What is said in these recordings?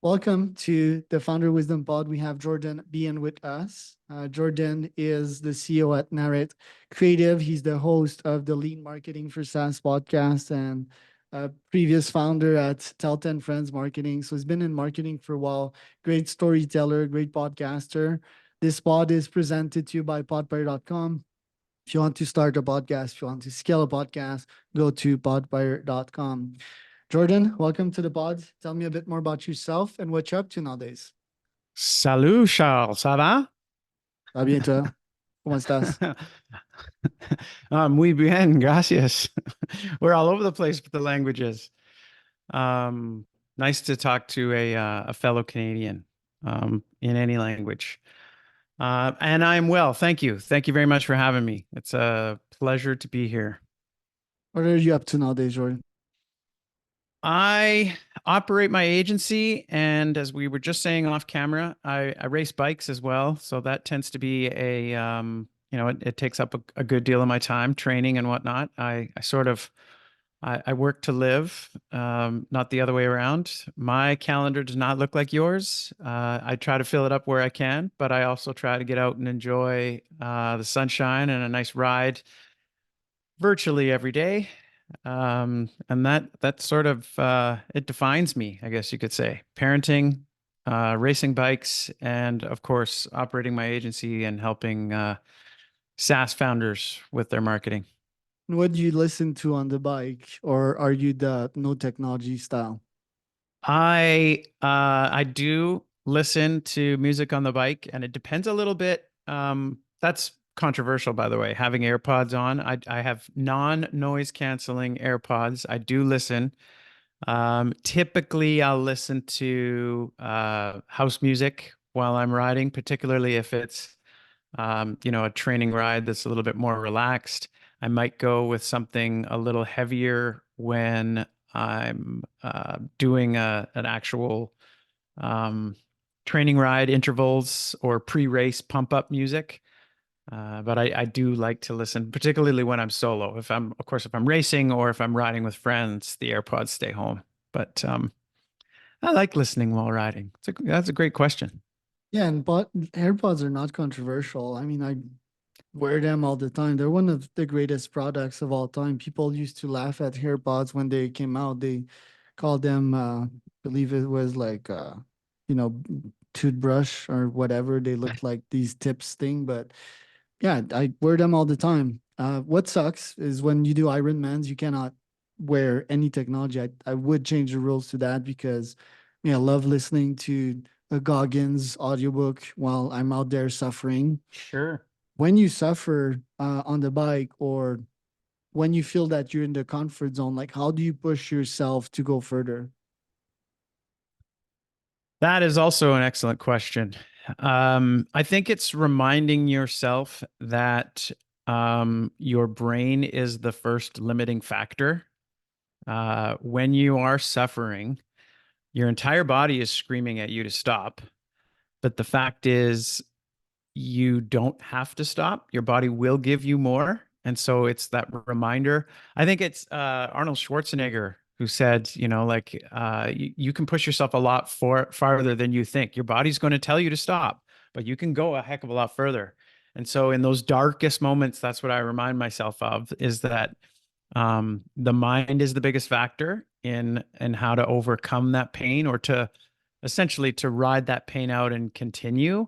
Welcome to the Founder Wisdom Pod. We have Jordan Behan with us. Jordan is the CEO at Narit Creative. He's the host of the Lean Marketing for SaaS podcast and a previous founder at Tell 10 Friends Marketing. So he's been in marketing for a while. Great storyteller, great podcaster. This pod is presented to you by podfire.com. If you want to start a podcast, if you want to scale a podcast, go to podfire.com. Jordan, welcome to the pod. Tell me a bit more about yourself and what you're up to nowadays. Salut Charles, ça va? Va bien, toi? ¿Cómo estás? Muy bien, gracias. We're all over the place with the languages. Um, Nice to talk to a fellow Canadian in any language. And I'm well, thank you. Thank you very much for having me. It's a pleasure to be here. What are you up to nowadays, Jordan? I operate my agency, and as we were just saying off camera, I race bikes as well. So that tends to be it takes up a good deal of my time, training and whatnot. I work to live, not the other way around. My calendar does not look like yours. I try to fill it up where I can, but I also try to get out and enjoy the sunshine and a nice ride virtually every day. And that sort of it defines me, I guess you could say. Parenting, racing bikes, and of course, operating my agency and helping SaaS founders with their marketing. What do you listen to on the bike, or are you the no technology style? I do listen to music on the bike, and it depends a little bit. That's controversial, by the way, having AirPods on. I have non-noise canceling AirPods. I do listen. Typically, I'll listen to house music while I'm riding, particularly if it's a training ride that's a little bit more relaxed. I might go with something a little heavier when I'm doing an actual um, training ride, intervals or pre-race pump up music. But I do like to listen, particularly when I'm solo. If I'm racing or if I'm riding with friends, the AirPods stay home. But I like listening while riding. That's a great question. Yeah, and but AirPods are not controversial. I mean, I wear them all the time. They're one of the greatest products of all time. People used to laugh at AirPods when they came out. They called them, believe it was like, you know, toothbrush or whatever. They looked like these tips thing, but yeah, I wear them all the time. What sucks is when you do Ironmans, you cannot wear any technology. I would change the rules to that because I love listening to a Goggins audiobook while I'm out there suffering. Sure. When you suffer on the bike or when you feel that you're in the comfort zone, like how do you push yourself to go further? That is also an excellent question. I think it's reminding yourself that your brain is the first limiting factor. When you are suffering, your entire body is screaming at you to stop. But the fact is, you don't have to stop. Your body will give you more. And so it's that reminder. I think it's Arnold Schwarzenegger who said, you can push yourself a lot farther than you think. Your body's going to tell you to stop, but you can go a heck of a lot further. And so in those darkest moments, that's what I remind myself of is that the mind is the biggest factor in how to overcome that pain or to essentially to ride that pain out and continue.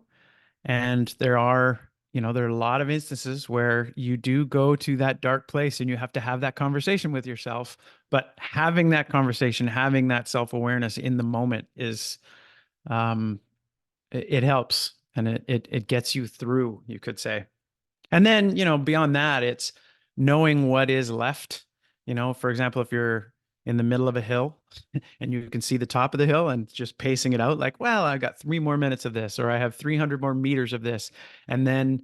And there are a lot of instances where you do go to that dark place and you have to have that conversation with yourself. But having that conversation, having that self-awareness in the moment um, it helps and it gets you through, you could say. And then, beyond that, it's knowing what is left. For example, if you're in the middle of a hill and you can see the top of the hill and just pacing it out like, well, I got 3 more minutes of this, or I have 300 more meters of this. And then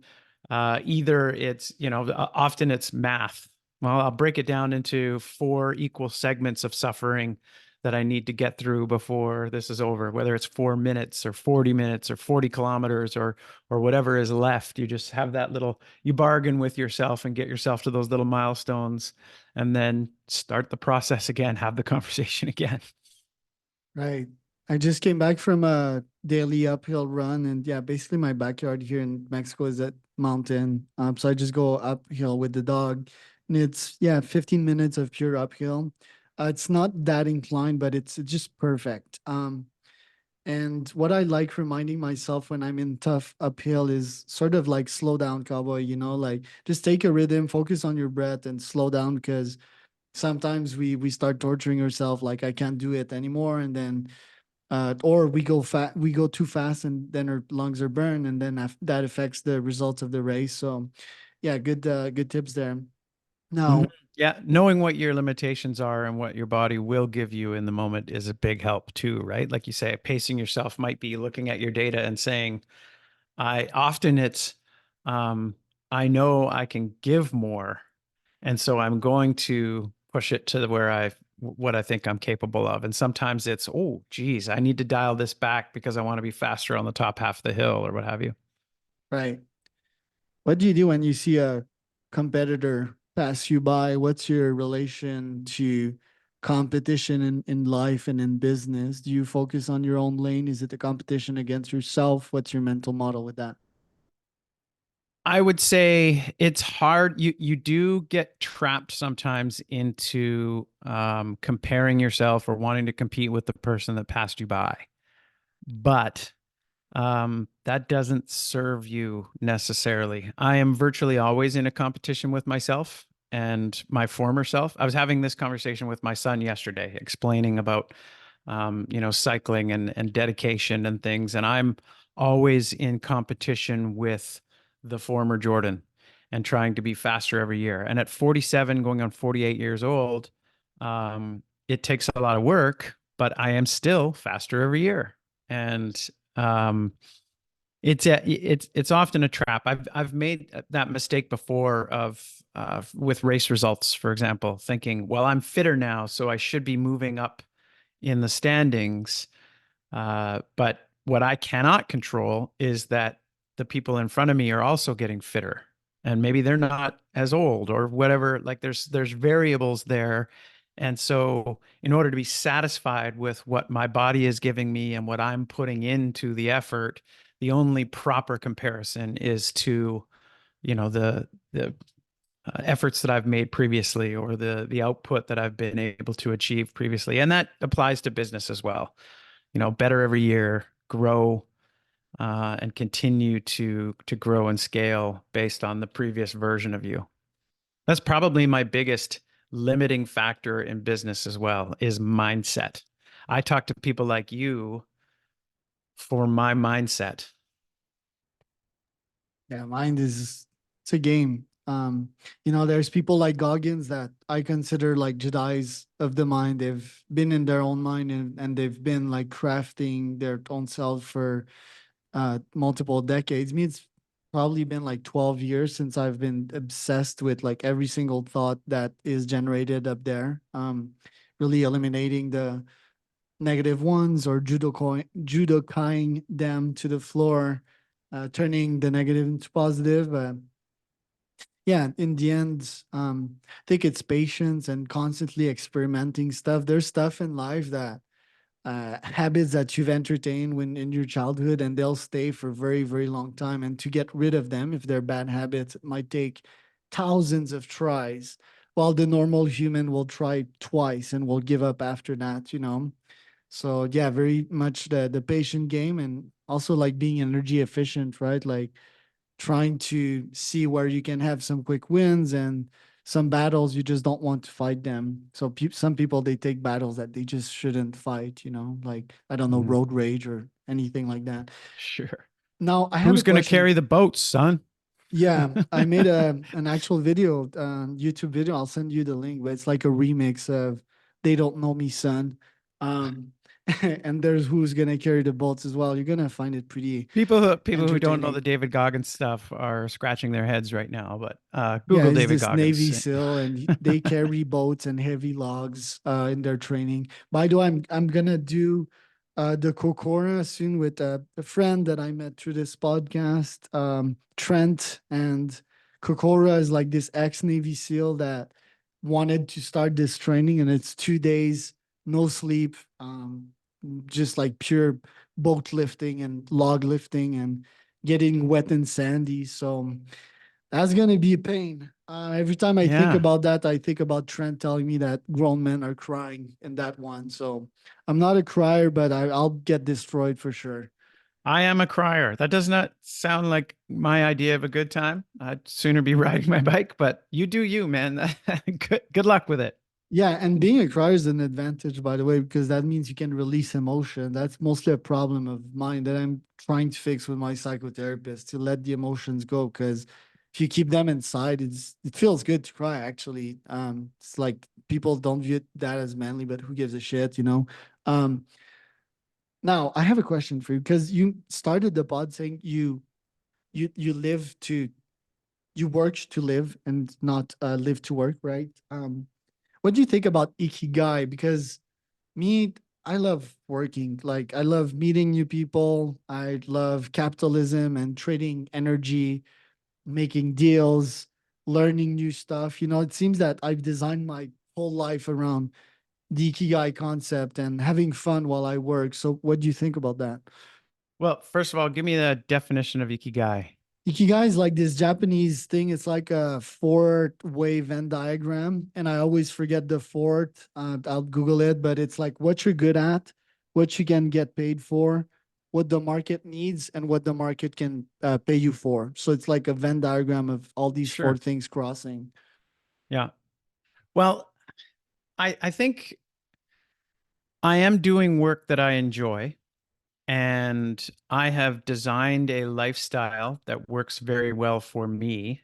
either it's, often it's math. Well, I'll break it down into 4 equal segments of suffering that I need to get through before this is over, whether it's 4 minutes or 40 minutes or 40 kilometers or whatever is left. You just have that little, you bargain with yourself and get yourself to those little milestones and then start the process again, have the conversation again. Right. I just came back from a daily uphill run, and yeah, basically my backyard here in Mexico is at mountain. So I just go uphill with the dog, and it's yeah, 15 minutes of pure uphill. It's not that inclined, but it's just perfect. And what I like reminding myself when I'm in tough uphill is sort of like slow down, cowboy. Like just take a rhythm, focus on your breath, and slow down because sometimes we start torturing ourselves like I can't do it anymore, and then or we go too fast and then our lungs are burned and then that affects the results of the race. So yeah, good tips there. Mhm. Now, Yeah, knowing what your limitations are and what your body will give you in the moment is a big help too, right? Like you say, pacing yourself might be looking at your data and saying, I often it's I know I can give more, and so I'm going to push it to where I what I think I'm capable of. And sometimes it's, oh, geez, I need to dial this back because I want to be faster on the top half of the hill or what have you. right, what do you do when you see a competitor pass you by? What's your relation to competition in life and in business? Do you focus on your own lane? Is it a competition against yourself? What's your mental model with that? I would say it's hard. You do get trapped sometimes into comparing yourself or wanting to compete with the person that passed you by. But that doesn't serve you necessarily. I am virtually always in a competition with myself and my former self. I was having this conversation with my son yesterday, explaining about, cycling and dedication and things. And I'm always in competition with the former Jordan and trying to be faster every year. And at 47, going on 48 years old, it takes a lot of work, but I am still faster every year. And um, it's often a trap. I've made that mistake before of with race results, for example, thinking, well, I'm fitter now, so I should be moving up in the standings. But what I cannot control is that the people in front of me are also getting fitter, and maybe they're not as old or whatever. Like there's variables there, and so in order to be satisfied with what my body is giving me and what I'm putting into the effort, the only proper comparison is to the efforts that I've made previously or the output that I've been able to achieve previously, and that applies to business as well. Better every year, grow, and continue to grow and scale based on the previous version of you. That's probably my biggest limiting factor in business as well is mindset. I talk to people like you for my mindset. Yeah, mind is it's a game. There's people like Goggins that I consider like Jedi's of the mind. They've been in their own mind and they've been like crafting their own self for multiple decades. Me, it's probably been like 12 years since I've been obsessed with like every single thought that is generated up there. Really eliminating the negative ones or judokaing them to the floor, turning the negative into positive. Yeah, in the end, I think it's patience and constantly experimenting stuff. There's stuff in life that habits that you've entertained when in your childhood, and they'll stay for very, very long time. And to get rid of them, if they're bad habits, it might take thousands of tries. While the normal human will try twice and will give up after that. So yeah, very much the patient game and also like being energy efficient, right? Like trying to see where you can have some quick wins and some battles you just don't want to fight them. So some people they take battles that they just shouldn't fight, like I don't know, Mhm. road rage or anything like that. Sure. Now I have a Who's going to question. carry the boats, son? Yeah, I made a an actual video, YouTube video. I'll send you the link, but it's like a remix of "They Don't Know Me, Son." Um, and there's who's gonna carry the bolts as well. You're gonna find it pretty People who don't know the entertaining. David Goggins stuff are scratching their heads right now, but Yeah, Google he's David this Navy Goggins. SEAL, and they carry boats and heavy logs in their training. By the way, I'm gonna do the Kokoro soon with a friend that I met through this podcast, Trent. And Kokoro is like this ex Navy SEAL that wanted to start this training, and it's 2 days, no sleep, just like pure boat lifting and log lifting and getting wet and sandy. So that's gonna be a pain. Every time I think Yeah. about that, I think about Trent telling me that grown men are crying in that one. So I'm not a crier, but I'll get destroyed for sure. I am a crier. That does not sound like my idea of a good time. I'd sooner be riding my bike, but you do you, man. Good luck with it. Yeah, and being a crier is an advantage, by the way, because that means you can release emotion. That's mostly a problem of mine that I'm trying to fix with my psychotherapist to let the emotions go. Because if you keep them inside, it feels good to cry. Actually, it's like people don't view that as manly, but who gives a shit, you know? Um, Now I have a question for you because you started the pod saying you live to you work to live and not live to work, right? What do you think about ikigai? Because me, I love working. Like I love meeting new people. I love capitalism and trading energy, making deals, learning new stuff. You know, it seems that I've designed my whole life around the ikigai concept and having fun while I work. So what do you think about that? Well, first of all, give me the definition of ikigai. Ikigai is like this Japanese thing. It's like a four-way Venn diagram, and I always forget the fourth. I'll Google it, but it's like what you're good at, what you can get paid for, what the market needs, and what the market can pay you for. So it's like a Venn diagram of all these four Sure. things crossing. Yeah. Well, I think I am doing work that I enjoy, and I have designed a lifestyle that works very well for me.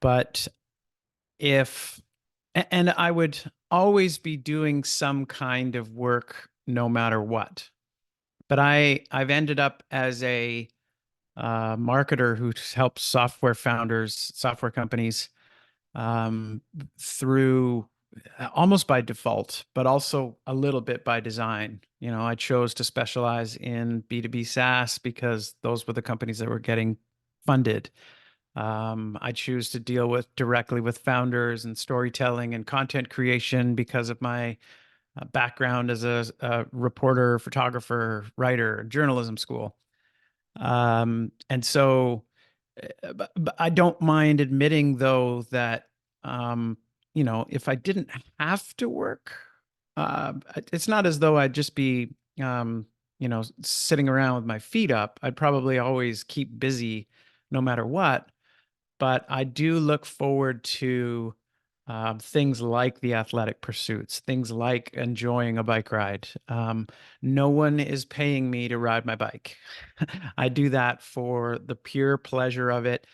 But if, and I would always be doing some kind of work no matter what. But I've ended up as a marketer who helps software founders, software companies um, through almost by default, but also a little bit by design. You know, I chose to specialize in B2B SaaS because those were the companies that were getting funded. I choose to deal with directly with founders and storytelling and content creation because of my background as a reporter, photographer, writer, journalism school. And so but I don't mind admitting though that um, if I didn't have to work, it's not as though I'd just be sitting around with my feet up. I'd probably always keep busy no matter what. But I do look forward to things like the athletic pursuits, things like enjoying a bike ride. No one is paying me to ride my bike. I do that for the pure pleasure of it.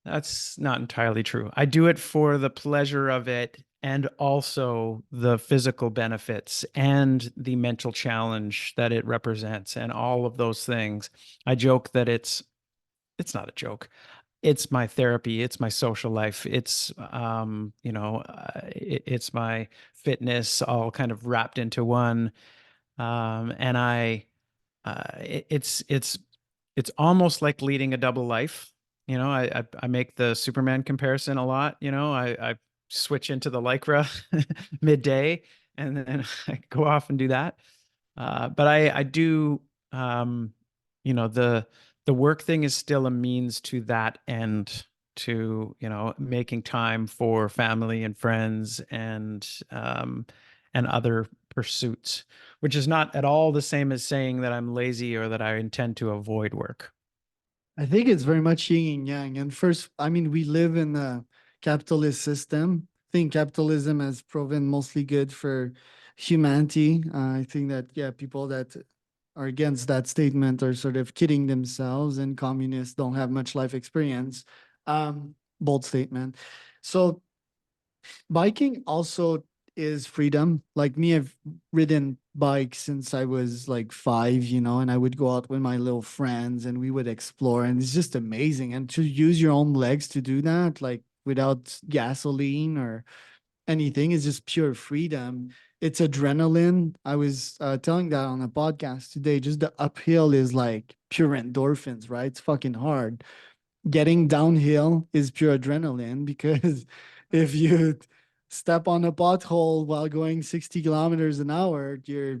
That's not entirely true. I do it for the pleasure of it and also the physical benefits and the mental challenge that it represents and all of those things. I joke that it's not a joke. It's my therapy, it's my social life, it's my fitness all kind of wrapped into one. And I it, it's almost like leading a double life. You know, I make the Superman comparison a lot. You know, I switch into the Lycra midday and then I go off and do that. But I do, um, the work thing is still a means to that end, to, making time for family and friends and other pursuits, which is not at all the same as saying that I'm lazy or that I intend to avoid work. I think it's very much yin and yang. And first, I mean, we live in a capitalist system. I think capitalism has proven mostly good for humanity. I think that, yeah, people that are against that statement are sort of kidding themselves, and communists don't have much life experience. Bold statement. So biking also is freedom. Like me, I've ridden bikes since I was like 5, you know, and I would go out with my little friends and we would explore, and it's just amazing. And to use your own legs to do that, like without gasoline or anything, is just pure freedom. It's adrenaline. I was telling that on a podcast today. Just the uphill is like pure endorphins, right? It's fucking hard. Getting downhill is pure adrenaline because if you step on a pothole while going 60 kilometers an hour, you're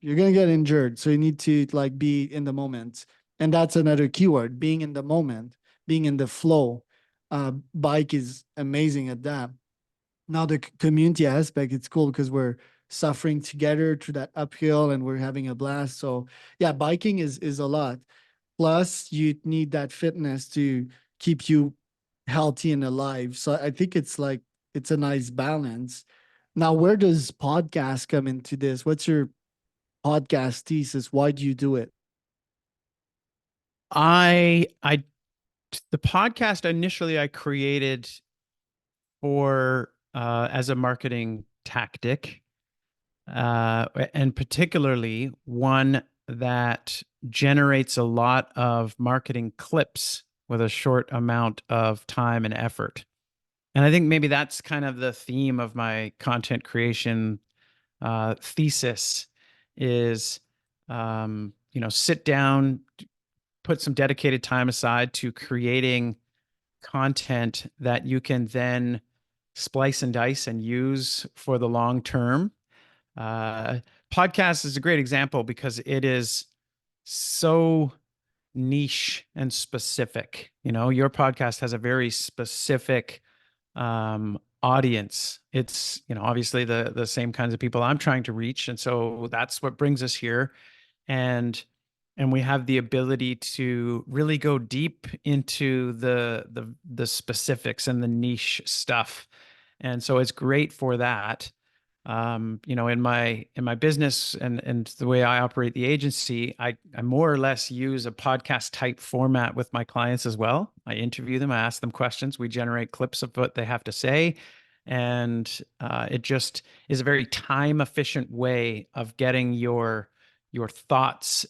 you're gonna get injured. So you need to like be in the moment. And that's another keyword, being in the moment, being in the flow. Bike is amazing at that. Now the community aspect, it's cool because we're suffering together through that uphill and we're having a blast. So yeah, biking is a lot. Plus, you need that fitness to keep you healthy and alive. So I think it's like it's a nice balance. Now, where does podcast come into this? What's your podcast thesis? Why do you do it? I the podcast initially I created for as a marketing tactic, and particularly one that generates a lot of marketing clips with a short amount of time and effort. And I think maybe that's kind of the theme of my content creation thesis is, sit down, put some dedicated time aside to creating content that you can then splice and dice and use for the long term. Uh, Podcast is a great example because it is so niche and specific. Your podcast has a very specific audience. It's, obviously the same kinds of people I'm trying to reach. And so that's what brings us here. And we have the ability to really go deep into the specifics and the niche stuff. And so it's great for that. In my business and the way I operate the agency, I more or less use a podcast type format with my clients as well. I interview them, I ask them questions, we generate clips of what they have to say, and it just is a very time efficient way of getting your thoughts,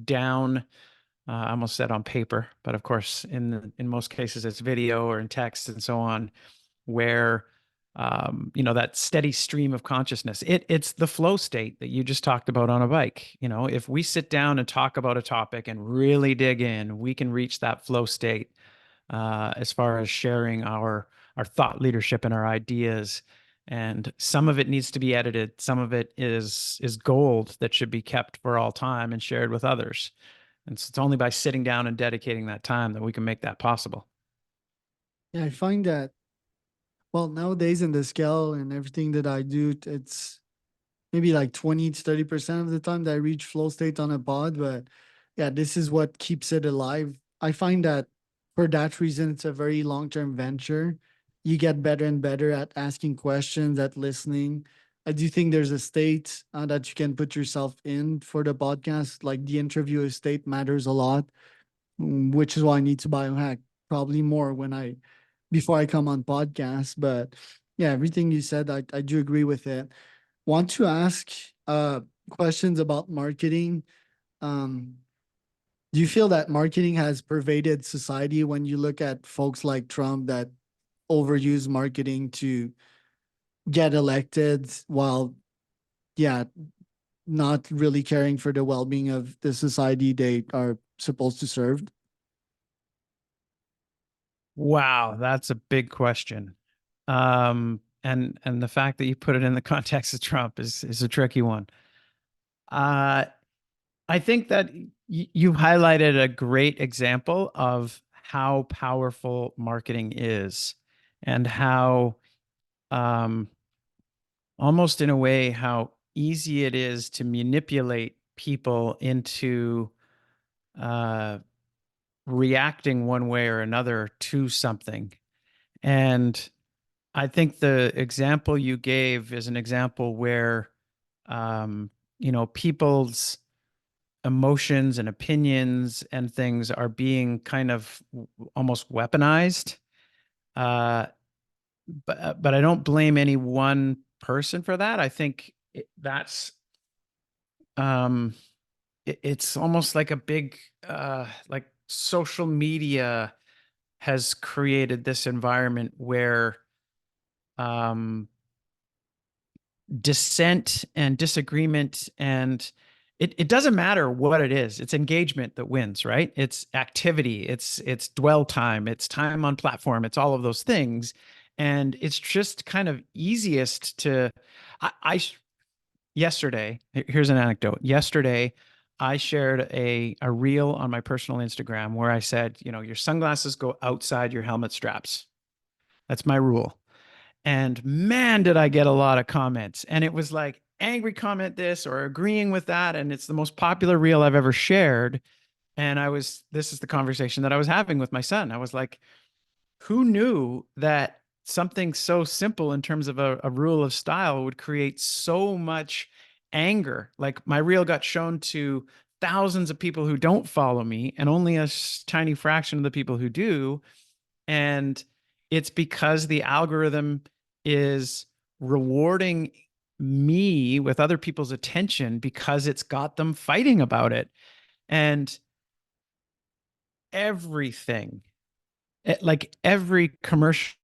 down. I almost said on paper, but of course, in most cases, it's video or in text and so on, where that steady stream of consciousness. It's the flow state that you just talked about on a bike. If we sit down and talk about a topic and really dig in, we can reach that flow state as far as sharing our thought leadership and our ideas. And some of it needs to be edited. Some of it is gold that should be kept for all time and shared with others. And so it's only by sitting down and dedicating that time that we can make that possible. Yeah, I find that, well, nowadays in the scale and everything that I do, it's maybe like 20 to 30% of the time that I reach flow state on a pod. But yeah, this is what keeps it alive. I find that for that reason, it's a very long term venture. You get better and better at asking questions, at listening. I do think there's a state that you can put yourself in for the podcast. Like the interviewer state matters a lot, which is why I need to biohack probably more when I before I come on podcast. But yeah, everything you said, I do agree with it. Want to ask questions about marketing. Um, do you feel that marketing has pervaded society when you look at folks like Trump that overuse marketing to get elected while, yeah, not really caring for the well-being of the society they are supposed to serve? Wow, that's a big question. And the fact that you put it in the context of Trump is a tricky one. Uh, I think that you highlighted a great example of how powerful marketing is, and how, um, almost in a way, how easy it is to manipulate people into uh, reacting one way or another to something. And I think the example you gave is an example where, um, people's emotions and opinions and things are being kind of almost weaponized. Uh, but I don't blame any one person for that. I think that's, um, it's almost like a big, like social media has created this environment where, um, dissent and disagreement, and it doesn't matter what it is, it's engagement that wins, right? It's activity, it's dwell time, it's time on platform, it's all of those things. And it's just kind of easiest to, I yesterday, here's an anecdote. Yesterday, I shared a reel on my personal Instagram where I said, your sunglasses go outside your helmet straps. That's my rule. And man, did I get a lot of comments. And it was like angry comment this or agreeing with that. And it's the most popular reel I've ever shared. And this is the conversation that I was having with my son. I was like, who knew that something so simple in terms of a rule of style would create so much anger? Like my reel got shown to thousands of people who don't follow me and only a tiny fraction of the people who do. And it's because the algorithm is rewarding me with other people's attention because it's got them fighting about it. And everything, like every commercial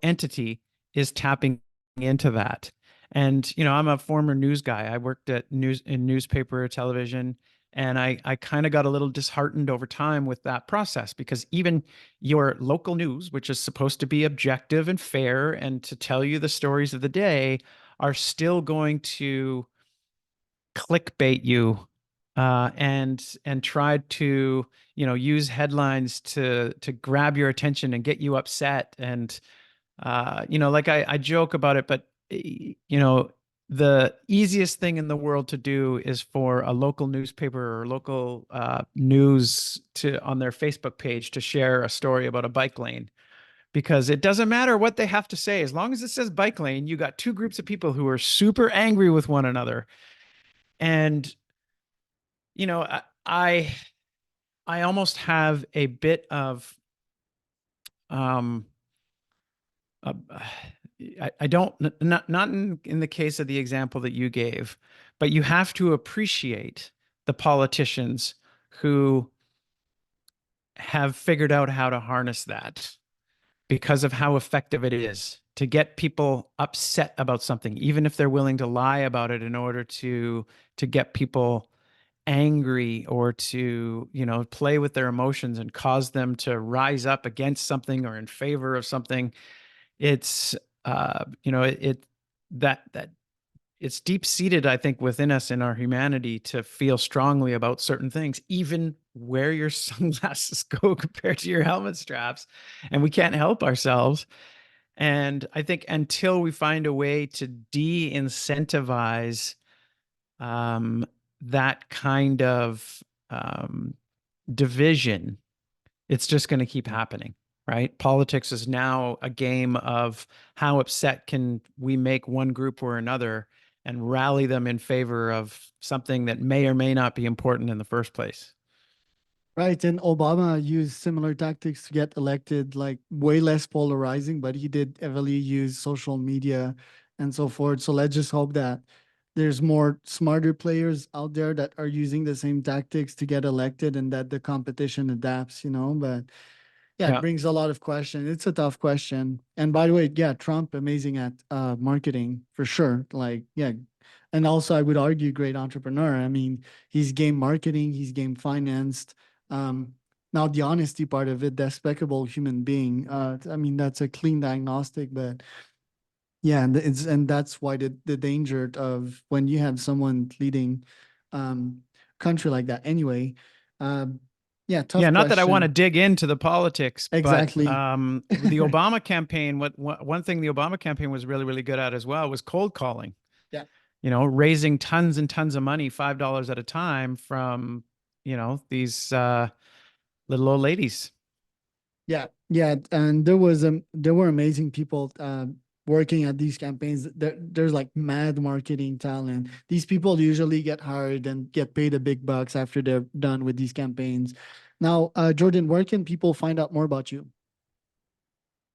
entity is tapping into that. And I'm a former news guy. I worked at newspaper, television, and I kind of got a little disheartened over time with that process because even your local news, which is supposed to be objective and fair and to tell you the stories of the day, are still going to clickbait you and tried to use headlines to grab your attention and get you upset. And like I joke about it, but the easiest thing in the world to do is for a local newspaper or local news to on their Facebook page to share a story about a bike lane, because it doesn't matter what they have to say. As long as it says bike lane, you got two groups of people who are super angry with one another. And you know, I I almost have a bit of um uh, I don't, not in the case of the example that you gave, but you have to appreciate the politicians who have figured out how to harness that because of how effective it is to get people upset about something, even if they're willing to lie about it in order to get people angry or to play with their emotions and cause them to rise up against something or in favor of something. It's it that it's deep seated, I think, within us in our humanity to feel strongly about certain things, even where your sunglasses go compared to your helmet straps, and we can't help ourselves. And I think until we find a way to de-incentivize um, that kind of um, division, it's just going to keep happening, right? Politics is now a game of how upset can we make one group or another and rally them in favor of something that may or may not be important in the first place. Right, and Obama used similar tactics to get elected, like way less polarizing, but he did heavily use social media and so forth. So let's just hope that there's more smarter players out there that are using the same tactics to get elected and that the competition adapts, But yeah, it Yeah. brings a lot of questions. It's a tough question. And by the way, yeah, Trump amazing at marketing for sure. Like, yeah. And also I would argue great entrepreneur. I mean, he's game marketing, he's game financed. Um, Now the honesty part of it, despicable human being. I mean, that's a clean diagnostic, but yeah, and that's why the danger of when you have someone leading um country like that anyway. Um, yeah, Yeah, tough not that I want to question. dig into the politics, but Exactly. the Obama campaign, one thing the Obama campaign was really, really good at as well was cold calling, Yeah. raising tons and tons of money, $5 at a time from, these little old ladies. Yeah, yeah, and there were amazing people working at these campaigns. There's like mad marketing talent. These people usually get hired and get paid the big bucks after they're done with these campaigns. Now, Jordan, where can people find out more about you?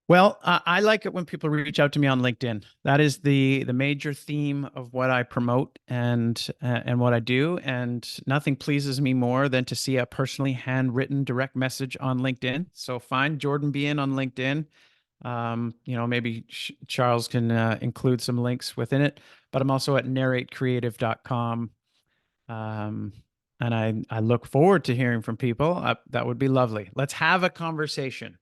Well, I like it when people reach out to me on LinkedIn. That is the major theme of what I promote and what I do. And nothing pleases me more than to see a personally handwritten direct message on LinkedIn. So find Jordan Behan on LinkedIn. Maybe Charles can include some links within it. But I'm also at narratecreative.com. Um, and I look forward to hearing from people. That would be lovely. Let's have a conversation.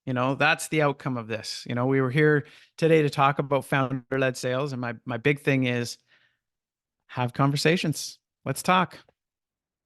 That's the outcome of this. We were here today to talk about founder-led sales, and my big thing is have conversations. Let's talk.